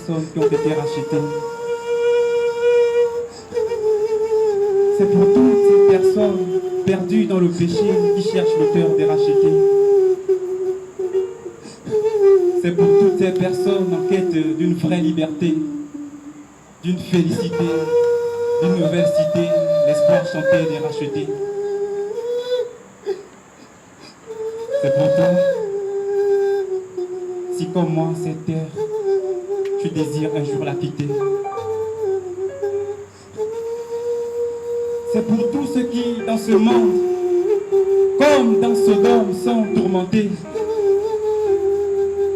personnes qui ont été rachetées. C'est pour toutes ces personnes perdues dans le péché qui cherchent l'auteur des rachetés. C'est pour toutes ces personnes en quête d'une vraie liberté, d'une félicité, d'une nouvelle cité, l'espoir chanté des rachetés. C'est pour toi, si comme moi cette terre, tu désires un jour la quitter. C'est pour tous ceux qui, dans ce monde, comme dans Sodome, sont tourmentés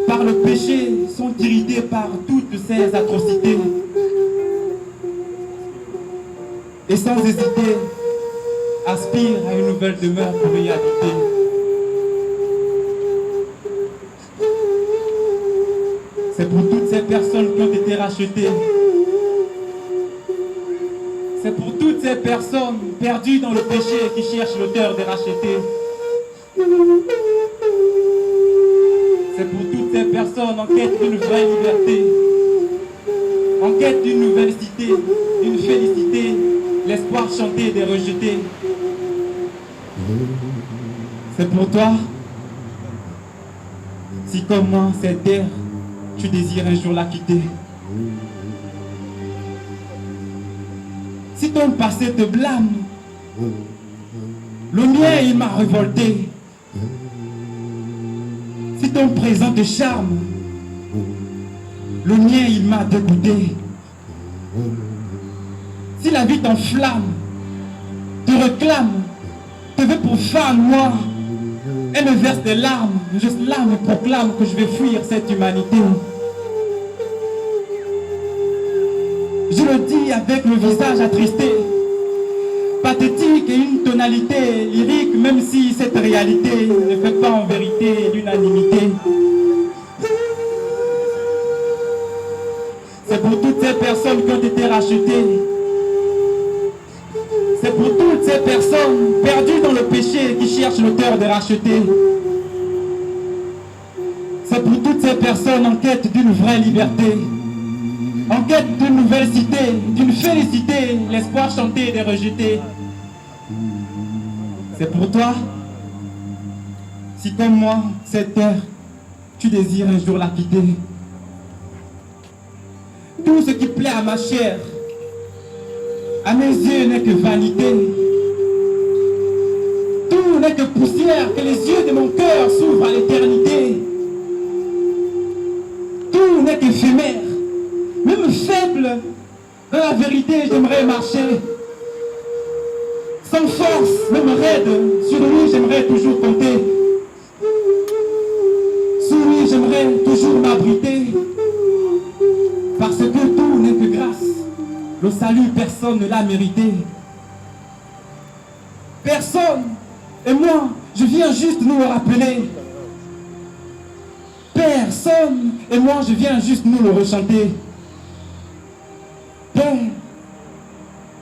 par le péché, sont irrités par toutes ces atrocités. Et sans hésiter, aspirent à une nouvelle demeure pour y habiter. C'est pour toutes ces personnes qui ont été rachetées. C'est pour toutes ces personnes perdues dans le péché qui cherchent l'auteur des rachetés. C'est pour toutes ces personnes en quête d'une vraie liberté, en quête d'une nouvelle cité, d'une félicité, l'espoir chanté des rejetés. C'est pour toi, si comme moi cette terre, tu désires un jour la quitter. Si ton passé te blâme, le mien il m'a révolté. Si ton présent te charme, le mien il m'a dégoûté. Si la vie t'enflamme, te réclame, te veut pour femme, moi, elle me verse des larmes, juste là me proclame que je vais fuir cette humanité. Je le dis avec le visage attristé, pathétique et une tonalité lyrique, même si cette réalité ne fait pas en vérité l'unanimité. C'est pour toutes ces personnes qui ont été rachetées. C'est pour toutes ces personnes perdues dans le péché qui cherchent l'auteur de racheter. C'est pour toutes ces personnes en quête d'une vraie liberté, en quête d'une nouvelle cité, d'une félicité, l'espoir chanté des rejetés. C'est pour toi, si comme moi, cette terre, tu désires un jour la quitter. Tout ce qui plaît à ma chair, à mes yeux n'est que vanité. Tout n'est que poussière, que les yeux de mon cœur s'ouvrent à l'éternité. Tout n'est qu'éphémère, même faible, dans la vérité j'aimerais marcher. Sans force, même raide, sur lui j'aimerais toujours compter. Sous lui j'aimerais toujours m'abriter. Parce que tout n'est que grâce. Le salut, personne ne l'a mérité. Personne. Et moi, je viens juste nous le rappeler. Personne. Et moi, je viens juste nous le rechanter. Père,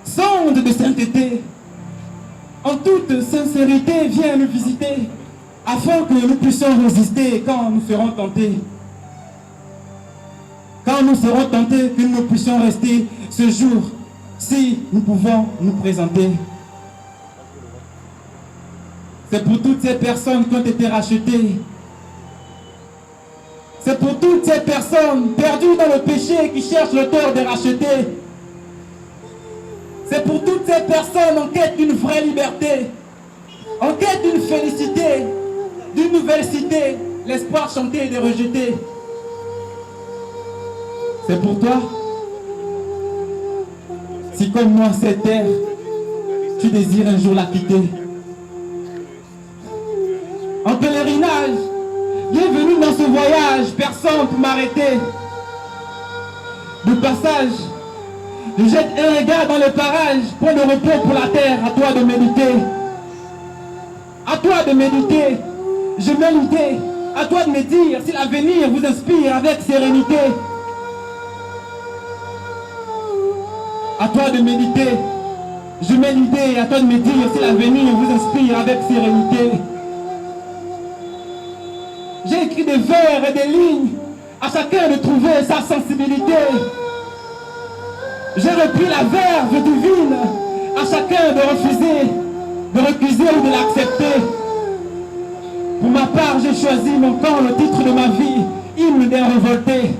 sonde de sainteté, en toute sincérité, viens nous visiter, afin que nous puissions résister quand nous serons tentés. Quand nous serons tentés, que nous puissions rester ce jour, si nous pouvons nous présenter. C'est pour toutes ces personnes qui ont été rachetées. C'est pour toutes ces personnes perdues dans le péché qui cherchent l'auteur de racheter. C'est pour toutes ces personnes en quête d'une vraie liberté, en quête d'une félicité, d'une nouvelle cité, l'espoir chanté et des rejetés. C'est pour toi, si comme moi cette terre, tu désires un jour la quitter. En pèlerinage, bienvenue dans ce voyage, personne pour m'arrêter. De passage, je jette un regard dans le parage, point de repos pour la terre, à toi de méditer. À toi de méditer, je médite, à toi de me dire si l'avenir vous inspire avec sérénité. À toi de méditer, je médite, à toi de me dire si l'avenir vous inspire avec sérénité. J'ai écrit des vers et des lignes à chacun de trouver sa sensibilité. J'ai repris la verve divine, à chacun de refuser, de recuser ou de l'accepter. Pour ma part, j'ai choisi mon camp, le titre de ma vie, hymne des révoltés.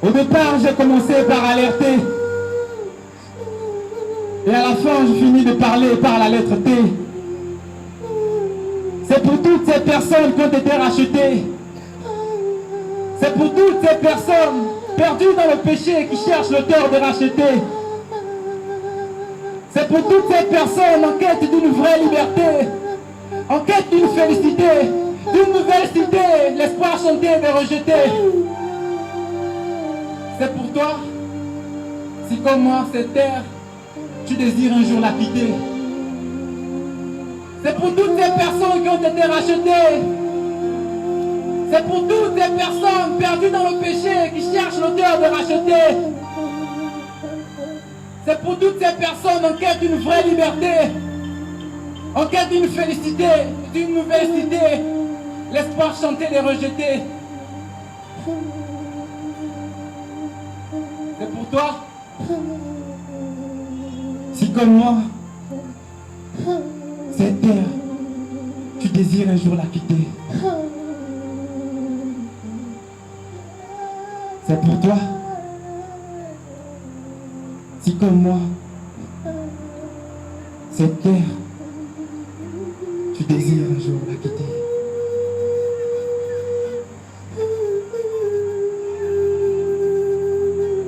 Au départ, j'ai commencé par alerter. Et à la fin, je finis de parler par la lettre T. C'est pour toutes ces personnes qui ont été rachetées. C'est pour toutes ces personnes perdues dans le péché qui cherchent l'auteur de racheter. C'est pour toutes ces personnes en quête d'une vraie liberté, en quête d'une félicité, d'une nouvelle cité, l'espoir chanté mais rejeté. C'est pour toi, si comme moi cette terre, tu désires un jour la quitter. C'est pour toutes ces personnes qui ont été rachetées. C'est pour toutes ces personnes perdues dans le péché qui cherchent l'auteur de racheter. C'est pour toutes ces personnes en quête d'une vraie liberté, en quête d'une félicité, d'une nouvelle cité, l'espoir chanté des rejetés. C'est pour toi, si comme moi, cette terre, tu désires un jour la quitter. C'est pour toi, si comme moi, cette terre, tu désires un jour la quitter.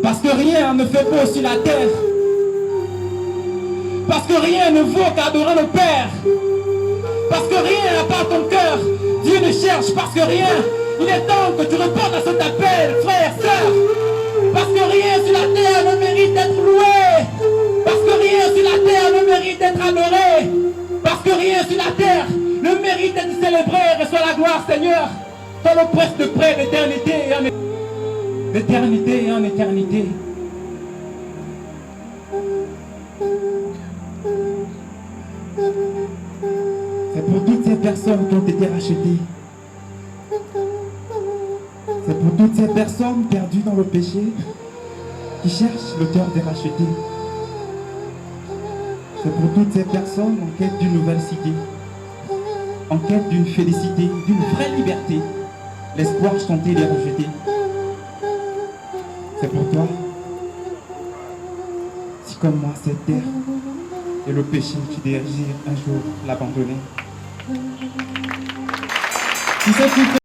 Parce que rien ne fait beau sur la terre. Parce que rien ne vaut qu'adorer le Père. Parce que rien à part ton cœur, Dieu ne cherche. Parce que rien, il est temps que tu répondes à cet appel, frère, sœur. Parce que rien sur la terre ne mérite d'être loué. Parce que rien sur la terre ne mérite d'être adoré. Parce que rien sur la terre ne mérite d'être célébré. Reçois la gloire, Seigneur, dans le presse de près d'éternité et en éternité. C'est pour toutes ces personnes qui ont été rachetées. C'est pour toutes ces personnes perdues dans le péché qui cherchent l'auteur de racheter. C'est pour toutes ces personnes en quête d'une nouvelle cité, en quête d'une félicité, d'une vraie liberté, l'espoir chanté des rejetés. C'est pour toi, si comme moi cette terre et le péché, tu désires un jour l'abandonner. Si